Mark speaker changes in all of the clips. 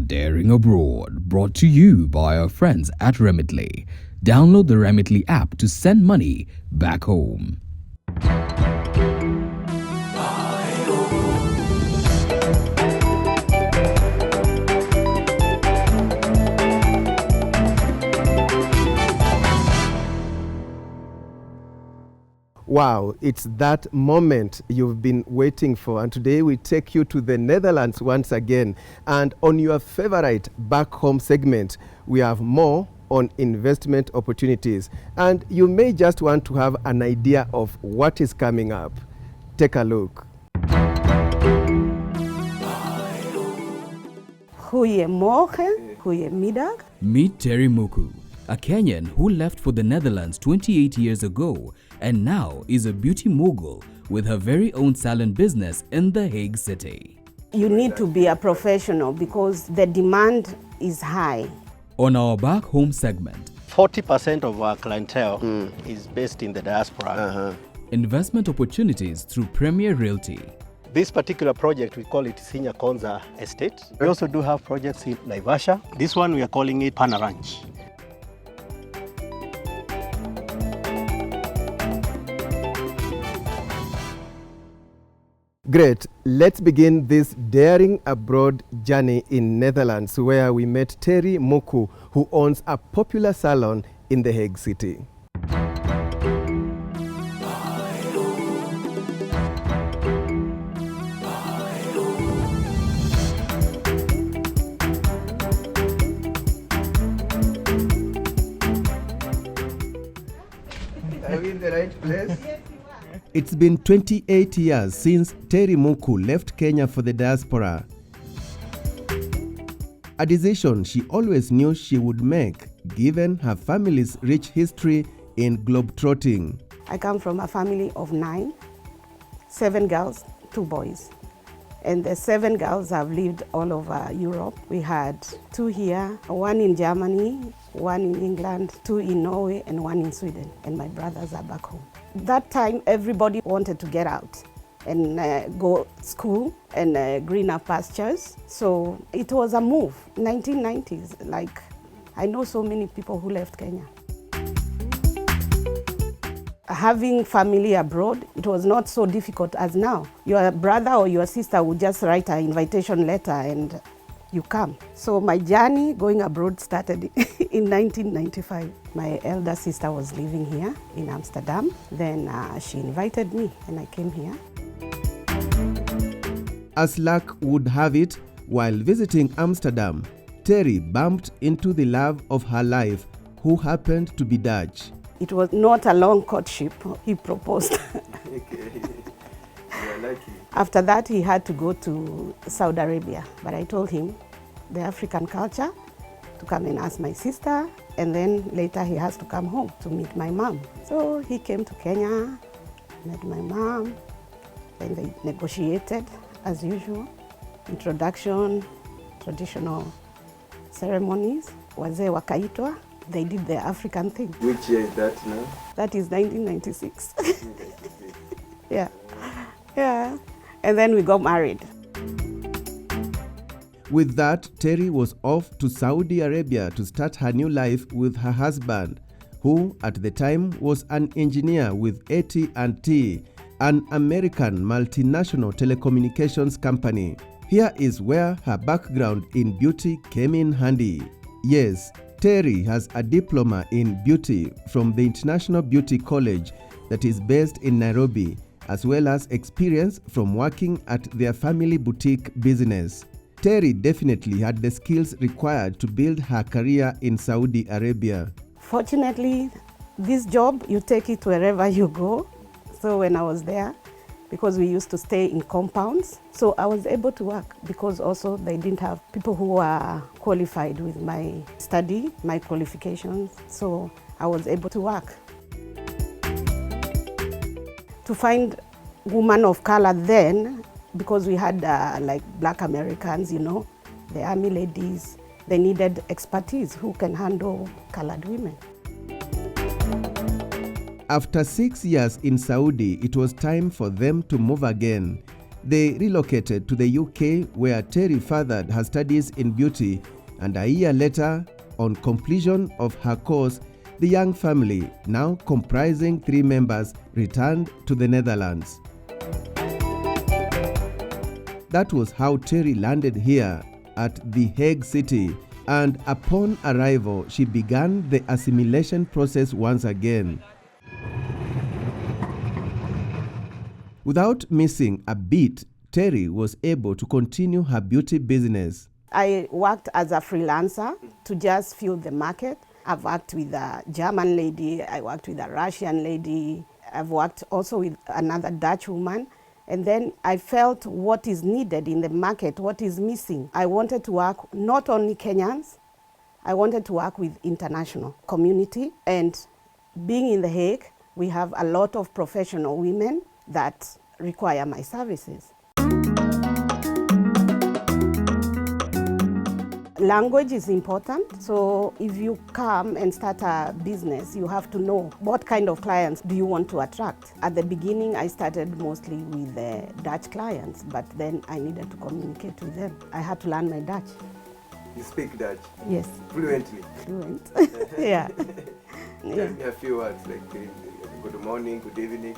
Speaker 1: Daring Abroad, brought to you by our friends at Remitly. Download the Remitly app to send money back home.
Speaker 2: Wow, it's that moment you've been waiting for, and today we take you to the Netherlands once again. And on your favorite back home segment, we have more on investment opportunities, and you may just want to have an idea of what is coming up. Take a look.
Speaker 3: Goedemorgen, goedemiddag.
Speaker 1: Meet Terry Muku, a Kenyan who left for the Netherlands 28 years ago and now is a beauty mogul with her very own salon business in the Hague city.
Speaker 3: You need to be a professional because the demand is high.
Speaker 1: On our back home segment,
Speaker 4: 40% of our clientele is based in the diaspora.
Speaker 1: investment opportunities through Premier Realty.
Speaker 4: This particular project, we call it Senior Konza Estate. We also do have projects in Naivasha. This one, we are calling it Pana Ranch.
Speaker 2: Great. Let's begin this daring abroad journey in Netherlands, where we met Terry Muku, who owns a popular salon in the Hague city. Are we in the right place? It's been 28 years since Terry Muku left Kenya for the diaspora. A decision she always knew she would make, given her family's rich history in globetrotting.
Speaker 3: I come from a family of 9, 7 girls, 2 boys. And the 7 girls have lived all over Europe. We had 2 here, 1 in Germany, 1 in England, 2 in Norway, and 1 in Sweden. And my brothers are back home. That time, everybody wanted to get out and go school and greener pastures. So it was a move. 1990s, like I know so many people who left Kenya. Having family abroad, it was not so difficult as now. Your brother or your sister would just write an invitation letter and you come. So my journey going abroad started in 1995. My elder sister was living here in Amsterdam. Then she invited me and I came here.
Speaker 2: As luck would have it, while visiting Amsterdam, Terry bumped into the love of her life, who happened to be Dutch.
Speaker 3: It was not a long courtship. He proposed.
Speaker 2: Okay. You're lucky.
Speaker 3: After that, he had to go to Saudi Arabia. But I told him the African culture, to come and ask my sister, and then later he has to come home to meet my mom. So he came to Kenya, met my mom, and they negotiated as usual. Introduction, traditional ceremonies, wazee wakaitwa. They did the African thing.
Speaker 2: Which year is that now?
Speaker 3: That is 1996. Yeah. Yeah. And then we got married.
Speaker 2: With that, Terry was off to Saudi Arabia to start her new life with her husband, who at the time was an engineer with AT&T, an American multinational telecommunications company. Here is where her background in beauty came in handy. Yes, Terry has a diploma in beauty from the International Beauty College that is based in Nairobi, as well as experience from working at their family boutique business. Terry definitely had the skills required to build her career in Saudi Arabia.
Speaker 3: Fortunately, this job, you take it wherever you go. So when I was there, because we used to stay in compounds, so I was able to work because also they didn't have people who were qualified with my study, my qualifications, so I was able to work. To find women of color then, because we had like Black Americans, you know, the army ladies, they needed expertise who can handle colored women.
Speaker 2: After 6 years in Saudi, it was time for them to move again. They relocated to the UK, where Terry furthered her studies in beauty, and a year later, on completion of her course, the young family, now comprising 3 members, returned to the Netherlands. That was how Terry landed here at the Hague city, and upon arrival, she began the assimilation process once again. Without missing a beat, Terry was able to continue her beauty business.
Speaker 3: I worked as a freelancer to just fill the market. I've worked with a German lady, I worked with a Russian lady, I've worked also with another Dutch woman. And then I felt what is needed in the market, what is missing. I wanted to work not only Kenyans, I wanted to work with international community. And being in The Hague, we have a lot of professional women that require my services. Language is important, so if you come and start a business, you have to know what kind of clients do you want to attract. At the beginning, I started mostly with the Dutch clients, but then I needed to communicate with them. I had to learn my Dutch.
Speaker 2: You speak Dutch?
Speaker 3: Yes.
Speaker 2: Fluently?
Speaker 3: Fluent, yeah.
Speaker 2: Tell me a few words like good morning, good evening.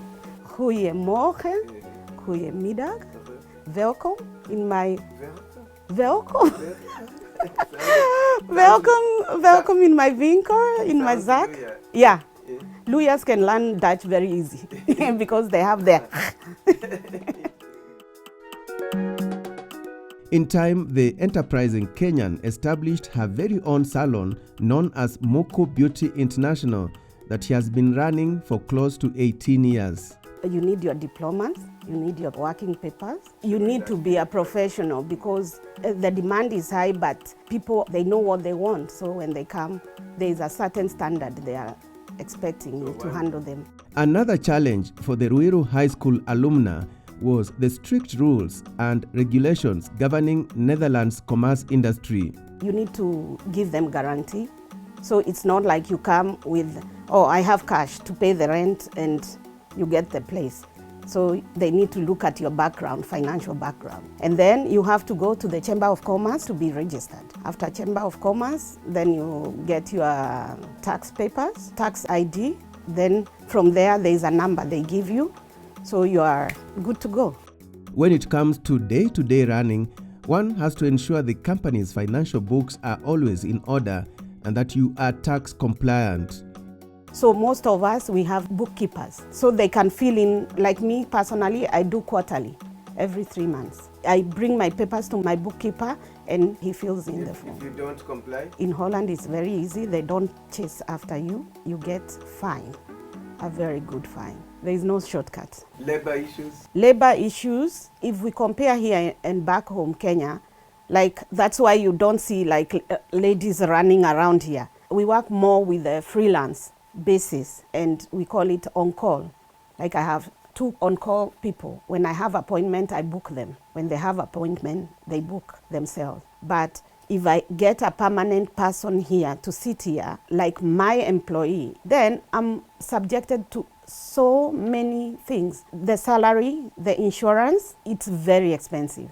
Speaker 3: Goedemorgen, goedemiddag, welkom in my... Welkom? welcome in my winkel, in my zak. Yeah. Lawyers can learn Dutch very easy because they have their...
Speaker 2: In time, the enterprising Kenyan established her very own salon known as Muku Beauty International that she has been running for close to 18 years.
Speaker 3: You need your diplomas, you need your working papers. You need to be a professional because the demand is high, but people, they know what they want. So when they come, there is a certain standard they are expecting you to handle them.
Speaker 2: Another challenge for the Ruiru High School alumna was the strict rules and regulations governing Netherlands' commerce industry.
Speaker 3: You need to give them guarantee. So it's not like you come with, oh, I have cash to pay the rent and you get the place. So they need to look at your background, financial background. And then you have to go to the Chamber of Commerce to be registered. After Chamber of Commerce, then you get your tax papers, tax ID. Then from there is a number they give you. So you are good to go.
Speaker 2: When it comes to day-to-day running, one has to ensure the company's financial books are always in order and that you are tax compliant.
Speaker 3: So most of us, we have bookkeepers. So they can fill in, like me personally, I do quarterly, every 3 months. I bring my papers to my bookkeeper and he fills in the form.
Speaker 2: If you don't comply?
Speaker 3: In Holland, it's very easy. They don't chase after you. You get fine, a very good fine. There is no shortcut.
Speaker 2: Labor issues?
Speaker 3: Labor issues, if we compare here and back home, Kenya, like that's why you don't see like ladies running around here. We work more with a freelance basis and we call it on-call. Like I have 2 on-call people. When I have appointment, I book them. When they have appointment, they book themselves. But if I get a permanent person here to sit here, like my employee, then I'm subjected to so many things. The salary, the insurance, it's very expensive.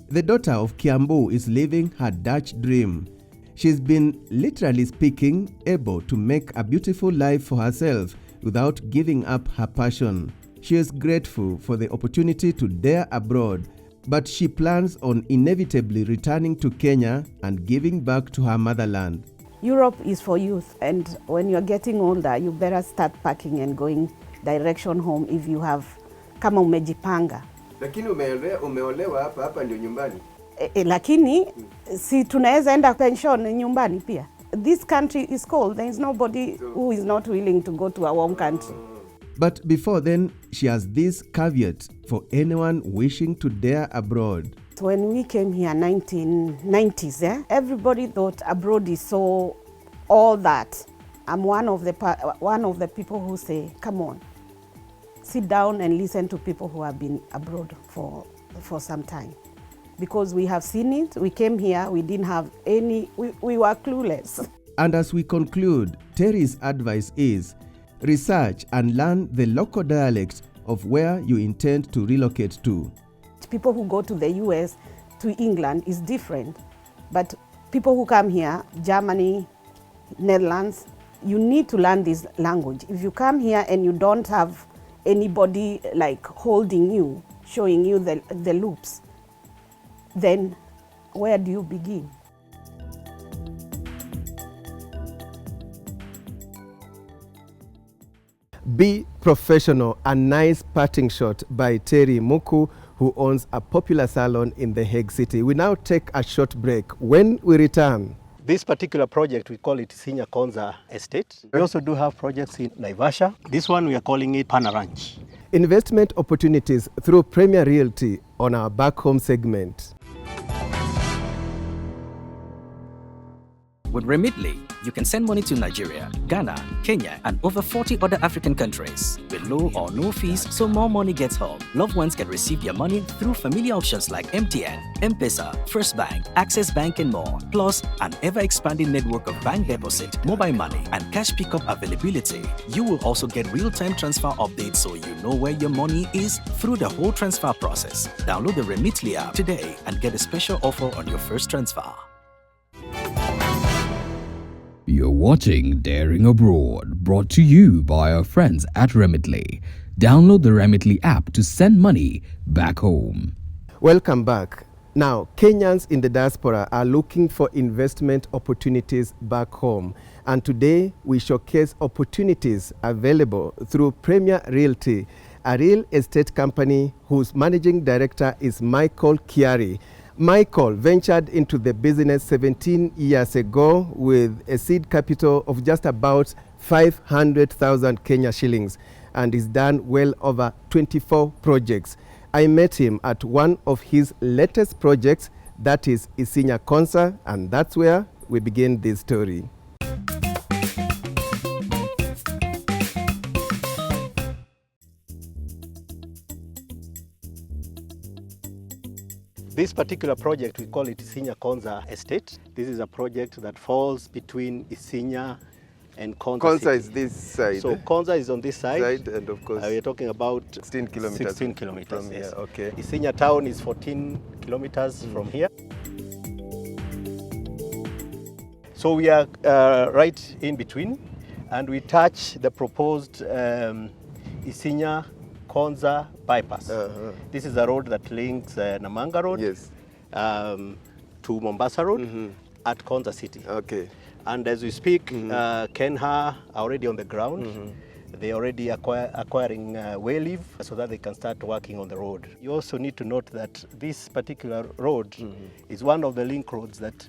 Speaker 2: The daughter of Kiambu is living her Dutch dream. She's been, literally speaking, able to make a beautiful life for herself without giving up her passion. She is grateful for the opportunity to dare abroad, but she plans on inevitably returning to Kenya and giving back to her motherland.
Speaker 3: Europe is for youth, and when you're getting older, you better start packing and going direction home if you have, kama umejipanga.
Speaker 2: Lakini umeolewa hapa ndio nyumbani.
Speaker 3: Lakini si tunaweza enda pension nyumbani pia. This country is cold. There is nobody who is not willing to go to a warm country.
Speaker 2: But before then, she has this caveat for anyone wishing to dare abroad.
Speaker 3: When we came here, 1990s, everybody thought abroad is so all that. I'm one of the people who say, come on, sit down and listen to people who have been abroad for some time. Because we have seen it, we came here, we didn't have any, we were clueless.
Speaker 2: And as we conclude, Terry's advice is, research and learn the local dialect of where you intend to relocate to.
Speaker 3: People who go to the US, to England is different. But people who come here, Germany, Netherlands, you need to learn this language. If you come here and you don't have anybody like holding you, showing you the loops, then where do you begin?
Speaker 2: Be professional, a nice parting shot by Terry Muku, who owns a popular salon in the Hague city. We now take a short break. When we return,
Speaker 4: This particular project, we call it Senior Konza Estate. We also do have projects in Naivasha. This one, we are calling it Pana Ranch.
Speaker 2: investment opportunities through Premier Realty on our back home segment.
Speaker 5: With Remitly, you can send money to Nigeria, Ghana, Kenya, and over 40 other African countries with low or no fees, so more money gets home. Loved ones can receive their money through familiar options like MTN, M-Pesa, First Bank, Access Bank, and more. Plus, an ever-expanding network of bank deposit, mobile money, and cash pickup availability. You will also get real-time transfer updates so you know where your money is through the whole transfer process. Download the Remitly app today and get a special offer on your first transfer.
Speaker 1: You're watching Daring Abroad, brought to you by our friends at Remitly. Download the Remitly app to send money back home.
Speaker 2: Welcome back. Now, Kenyans in the diaspora are looking for investment opportunities back home. And today, we showcase opportunities available through Premier Realty, a real estate company whose managing director is Michael Kiari. Michael ventured into the business 17 years ago with a seed capital of just about 500,000 Kenya shillings and has done well over 24 projects. I met him at one of his latest projects, that is Isinya Konza, and that's where we begin this story.
Speaker 4: This particular project, we call it Isinya Konza Estate. This is a project that falls between Isinya and Konza
Speaker 2: Konza
Speaker 4: city.
Speaker 2: is this side.
Speaker 4: So Konza is on this side.
Speaker 2: And of course,
Speaker 4: We are talking about
Speaker 2: 16 kilometers
Speaker 4: 16 kilometers,
Speaker 2: from
Speaker 4: yes.
Speaker 2: here. Okay.
Speaker 4: Isinya town is 14 kilometers from here. So we are right in between, and we touch the proposed Isinya Konza bypass. This is a road that links Namanga Road
Speaker 2: Yes.
Speaker 4: To Mombasa Road at Konza City.
Speaker 2: Okay.
Speaker 4: And as we speak, Kenha are already on the ground. They already acquiring way leave so that they can start working on the road. You also need to note that this particular road is one of the link roads that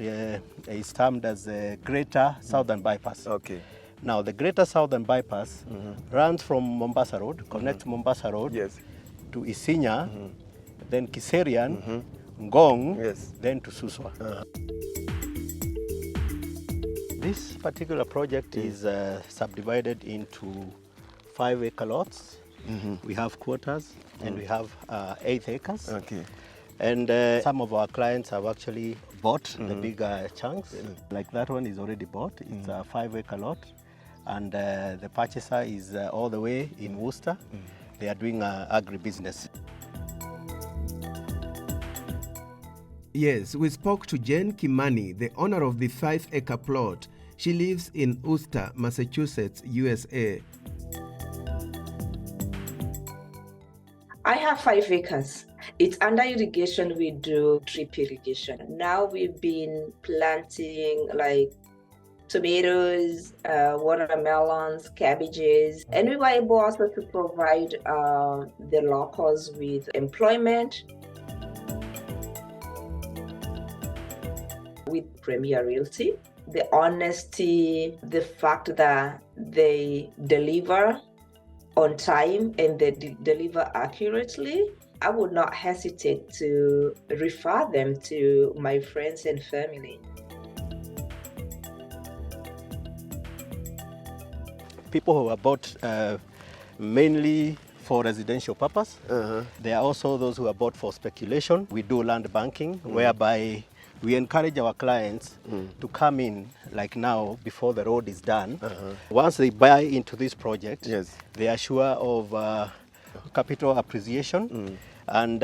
Speaker 4: is termed as the Greater Southern Bypass.
Speaker 2: Okay.
Speaker 4: Now, the Greater Southern Bypass runs from Mombasa Road, connects Mombasa Road
Speaker 2: Yes.
Speaker 4: to Isinya, then Kiserian, Ngong,
Speaker 2: Yes.
Speaker 4: then to Suswa. This particular project is subdivided into 5-acre lots. We have quarters and we have 8 acres.
Speaker 2: Okay.
Speaker 4: And some of our clients have actually bought the bigger chunks. Like that one is already bought. It's a 5-acre lot. And the purchaser is all the way in Worcester. They are doing agribusiness.
Speaker 2: Yes, we spoke to Jane Kimani, the owner of the 5-acre plot. She lives in Worcester, Massachusetts, USA.
Speaker 6: I have 5 acres. It's under irrigation. We do drip irrigation. Now we've been planting like tomatoes, watermelons, cabbages, and we were able also to provide the locals with employment. With Premier Realty, the honesty, the fact that they deliver on time and they deliver accurately, I would not hesitate to refer them to my friends and family.
Speaker 4: People who are bought mainly for residential purpose. There are also those who are bought for speculation. We do land banking, whereby we encourage our clients to come in, like now, before the road is done. Once they buy into this project,
Speaker 2: Yes.
Speaker 4: they are sure of capital appreciation. And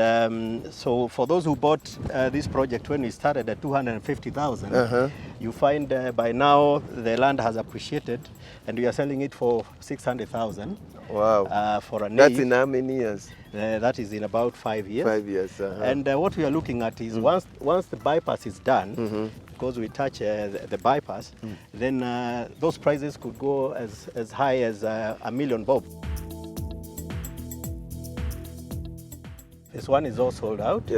Speaker 4: so for those who bought this project when we started at 250,000, you find by now the land has appreciated, and we are selling it for 600,000.
Speaker 2: Wow.
Speaker 4: For a
Speaker 2: That's in how many years?
Speaker 4: That is in about 5 years.
Speaker 2: 5 years.
Speaker 4: And what we are looking at is once the bypass is done, because we touch the bypass, then those prices could go as high as $1 million bob. Phase 1 is all sold out,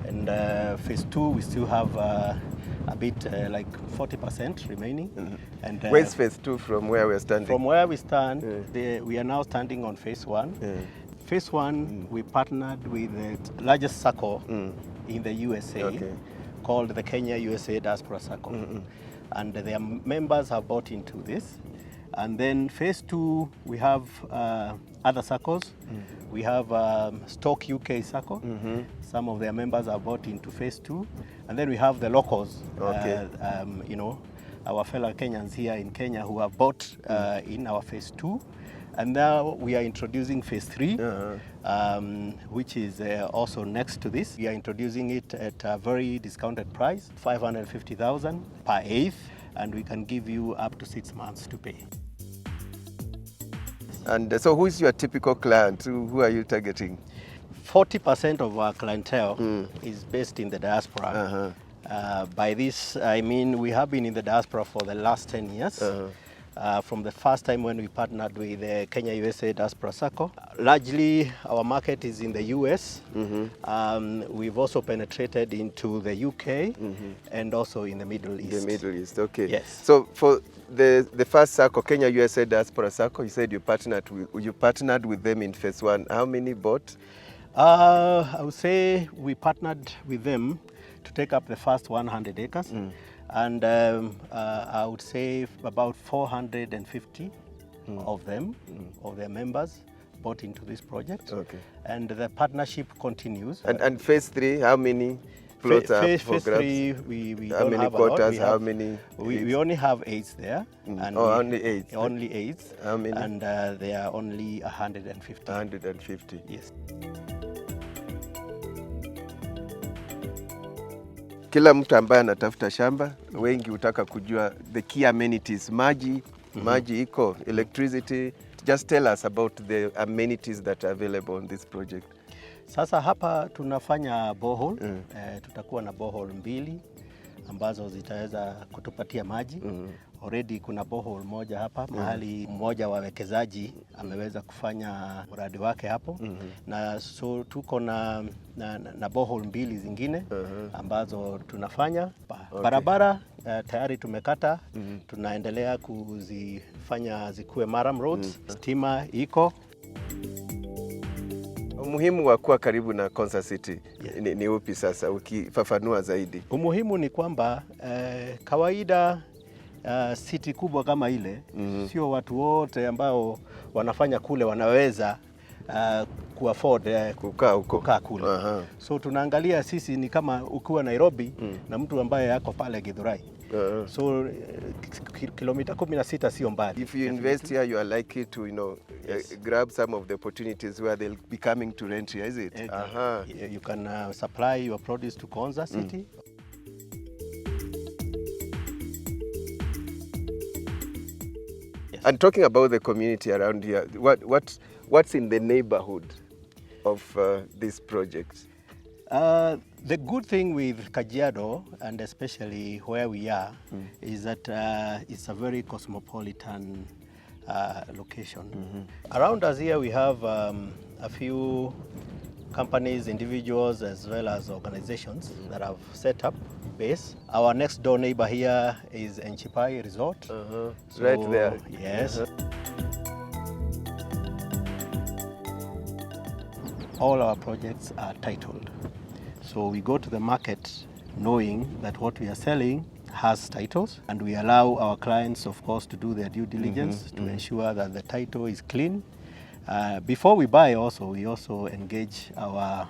Speaker 4: and phase 2 we still have a bit like 40% remaining. And
Speaker 2: where's phase 2 from where we're standing?
Speaker 4: From where we stand, we are now standing on phase 1. Phase 1, we partnered with the largest circle in the USA called the Kenya USA Diaspora Circle. And their members have bought into this. And then phase 2, we have other circles. We have Stock UK circle. Some of their members have bought into phase 2. And then we have the locals, you know, our fellow Kenyans here in Kenya who have bought in our phase 2. And now we are introducing phase 3, which is also next to this. We are introducing it at a very discounted price, 550,000 per eighth, and we can give you up to 6 months to pay.
Speaker 2: And so who is your typical client? Who are you targeting?
Speaker 4: 40% of our clientele is based in the diaspora. By this, I mean we have been in the diaspora for the last 10 years. From the first time when we partnered with the Kenya USA Diaspora Circle. Largely, our market is in the US. We've also penetrated into the UK and also in the Middle East.
Speaker 2: The Middle East, okay.
Speaker 4: Yes.
Speaker 2: So for the first circle, Kenya USA Diaspora Circle, you said you partnered with them in phase 1. How many bought?
Speaker 4: I would say we partnered with them to take up the first 100 acres. And I would say about 450 of them, of their members, bought into this project. And the partnership continues.
Speaker 2: And phase 3, how many plots are for grabs?
Speaker 4: Phase 3, we
Speaker 2: how
Speaker 4: don't
Speaker 2: many
Speaker 4: have
Speaker 2: quotas?
Speaker 4: a lot.
Speaker 2: How many?
Speaker 4: We only have 8 there. And
Speaker 2: only 8?
Speaker 4: Only 8.
Speaker 2: How many?
Speaker 4: And they are only 150.
Speaker 2: 150.
Speaker 4: Yes.
Speaker 2: Kila mtu ambaye anatafuta shamba, wengi hutaka kujua the key amenities, maji iko, electricity. Just tell us about the amenities that are available on this project.
Speaker 4: Sasa hapa tunafanya borehole. Tutakuwa na borehole 2 ambazo zitaweza kutupatia maji. Already kuna borehole moja hapa mahali mmoja wa wawekezaji ameweza kufanya mradi wake hapo. Na so tuko na borehole 2 zingine ambazo tunafanya. Barabara tayari tumekata, tunaendelea kuzifanya zikuwe maram roads. Stima iko.
Speaker 2: Umuhimu wa kuwa karibu na Konza City ni upi sasa ukifafanua zaidi?
Speaker 4: Umuhimu ni kwamba kawaida city kubwa kama ile sio watu wote ambao wanafanya kule wanaweza kuafford kukaa kule. So tunaangalia sisi ni kama ukiwa Nairobi na mtu ambaye yako pale Githurai. So kilomita 16 sio mbali.
Speaker 2: If you invest here, you are likely to, grab some of the opportunities where they'll be coming to rent here, is it?
Speaker 4: You can supply your produce to Konza City.
Speaker 2: And talking about the community around here, what's in the neighborhood of this project?
Speaker 4: The good thing with Kajiado, and especially where we are, is that it's a very cosmopolitan location. Around us here we have a few companies, individuals, as well as organizations that have set up base. Our next door neighbor here is Enchipai Resort.
Speaker 2: Right there.
Speaker 4: Yes. All our projects are titled. So we go to the market knowing that what we are selling has titles, and we allow our clients, of course, to do their due diligence to ensure that the title is clean. Before we buy also, we also engage our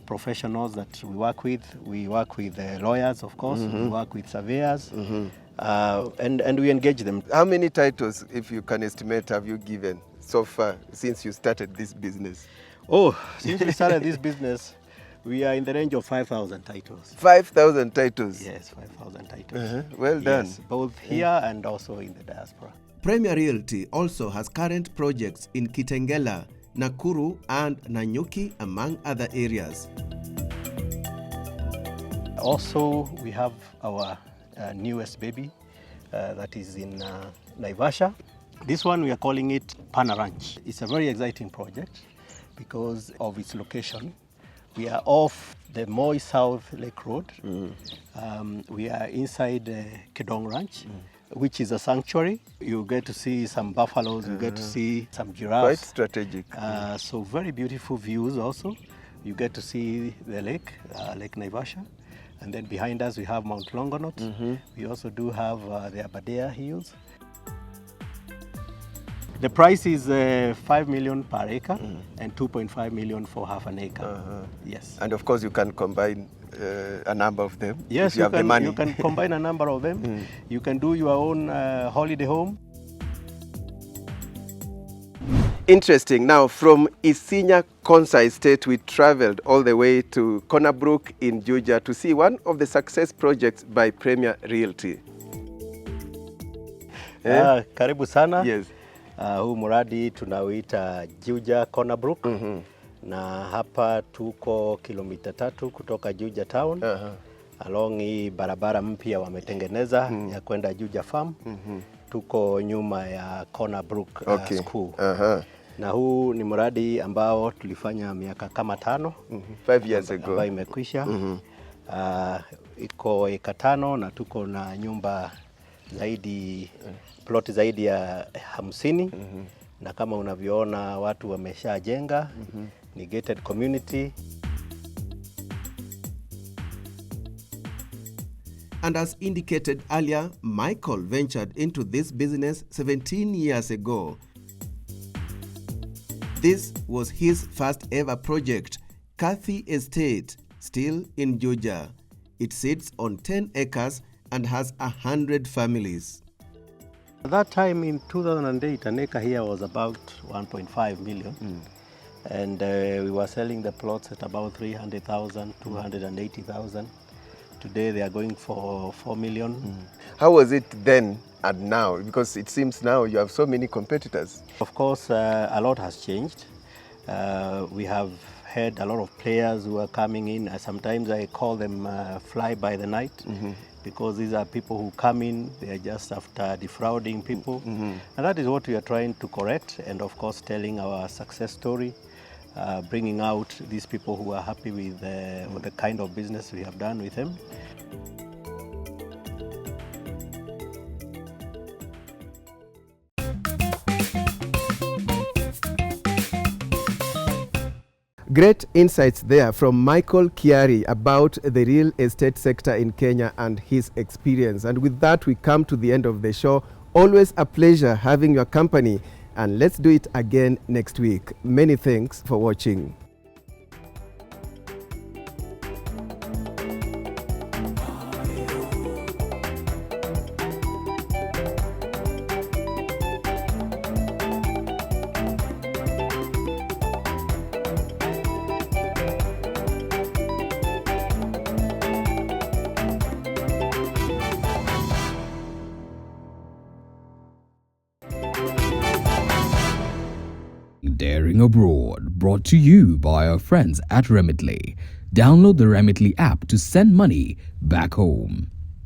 Speaker 4: professionals that we work with. We work with lawyers, of course, we work with surveyors, and we engage them.
Speaker 2: How many titles, if you can estimate, have you given so far since you started this business?
Speaker 4: Oh, since we started this business, we are in the range of 5,000 titles.
Speaker 2: 5,000 titles.
Speaker 4: Yes, 5,000 titles.
Speaker 2: Well done.
Speaker 4: Yes, both here and also in the diaspora.
Speaker 2: Premier Realty also has current projects in Kitengela, Nakuru and Nanyuki, among other areas.
Speaker 4: Also, we have our newest baby that is in Naivasha. This one we are calling it Pana Ranch. It's a very exciting project because of its location. We are off the Moi South Lake Road. We are inside Kedong Ranch, which is a sanctuary. You get to see some buffaloes, you get to see some giraffes.
Speaker 2: Quite strategic.
Speaker 4: So very beautiful views also. You get to see the lake, Lake Naivasha. And then behind us we have Mount Longonot. We also do have the Aberdare Hills. The price is 5 million per acre and 2.5 million for half an acre. Yes.
Speaker 2: And of course you can combine a number of them.
Speaker 4: Yes,
Speaker 2: if you have the money.
Speaker 4: You can combine a number of them. You can do your own holiday home.
Speaker 2: Interesting. Now, from Isinya Konsa Estate, we traveled all the way to Cornerbrook in Juja to see one of the success projects by Premier Realty.
Speaker 4: Karibu sana.
Speaker 2: Yes.
Speaker 4: Huu mradi tunauita Juja Cornerbrook. Na hapa tuko kilomita 3 kutoka Juja Town. Along hii barabara mpya wametengeneza ya kwenda Juja Farm. Tuko nyuma ya Cornerbrook School. Na huu ni mradi ambao tulifanya miaka kama 5.
Speaker 2: 5 years ago.
Speaker 4: Ambayo imekwisha. Iko eka 5 na tuko na nyumba zaidi, plot zaidi ya 50. Na kama unavyoona watu wameshajenga, ni gated community.
Speaker 2: And as indicated earlier, Michael ventured into this business 17 years ago. This was his first ever project, Kathy Estate, still in Juja. It sits on 10 acres and has 100 families.
Speaker 4: At that time in 2008, an acre here was about 1.5 million. And we were selling the plots at about 300,000, 280,000. Today they are going for 4 million.
Speaker 2: How was it then and now? Because it seems now you have so many competitors.
Speaker 4: Of course, a lot has changed. We have had a lot of players who are coming in. Sometimes I call them fly by the night, because these are people who come in, they are just after defrauding people. And that is what we are trying to correct, and of course telling our success story, bringing out these people who are happy with the kind of business we have done with them.
Speaker 2: Great insights there from Michael Kiari about the real estate sector in Kenya and his experience. And with that, we come to the end of the show. Always a pleasure having your company, and let's do it again next week. Many thanks for watching.
Speaker 1: Daring Abroad, brought to you by our friends at Remitly. Download the Remitly app to send money back home.